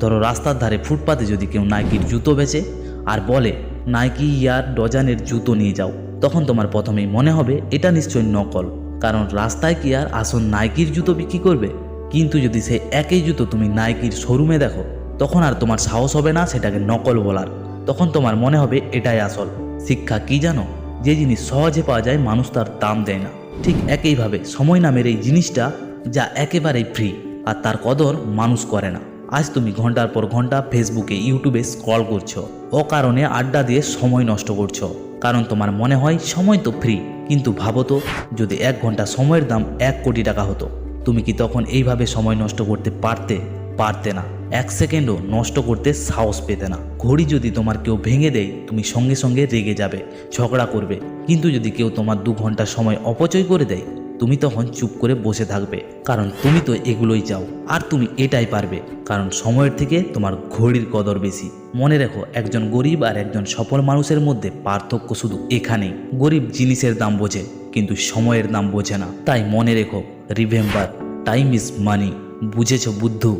ধরো রাস্তার ধারে ফুটপাতে যদি কেউ নাইকির জুতো বেচে আর বলে নাইকি ইয়ার ডজনের জুতো নিয়ে যাও, তখন তোমার প্রথমেই মনে হবে এটা নিশ্চয়ই নকল, কারণ রাস্তায় কি আর আসল নাইকির জুতো বিক্রি করবে। কিন্তু যদি সেই একই জুতো তুমি নাইকির শোরুমে দেখো, তখন আর তোমার সাহস হবে না সেটাকে নকল বলার, তখন তোমার মনে হবে এটাই আসল। শিক্ষা কি জানো? যে জিনিস সহজে পাওয়া যায় মানুষ তার দাম দেয় না। ঠিক একইভাবে সময় নামের এই জিনিসটা, যা একেবারেই ফ্রি আর তার কদর মানুষ করে না। আজ তুমি ঘন্টার পর ঘন্টা ফেসবুকে ইউটিউবে স্ক্রল করছো, অকারণে আড্ডা দিয়ে সময় নষ্ট করছো, কারণ তোমার মনে হয় সময় তো ফ্রি। কিন্তু ভাবো তো, যদি 1 ঘন্টা সময়ের দাম 1 কোটি টাকা হতো, তুমি কি তখন এইভাবে সময় নষ্ট করতে পারতে না। 1 সেকেন্ডও নষ্ট করতে সাহস পেতে না। ঘড়ি যদি তোমার কেউ ভেঙে দেয়, তুমি সঙ্গে সঙ্গে রেগে যাবে, ঝগড়া করবে। কিন্তু যদি কেউ তোমার 2 ঘন্টা সময় অপচয় করে দেয়, তুমি তখন চুপ করে বসে থাকবে, কারণ তুমি তো এগুলোই চাও। আর তুমি এটাই পারবে, কারণ সময়ের থেকে তোমার ঘড়ির কদর বেশি। মনে রেখো, একজন গরিব আর একজন সফল মানুষের মধ্যে পার্থক্য শুধু এখানেই। গরিব জিনিসের দাম বোঝে, কিন্তু সময়ের দাম বোঝে না। তাই মনে রেখো, রিমেম্বার, টাইম ইজ মানি। বুঝেছো বুদ্ধু?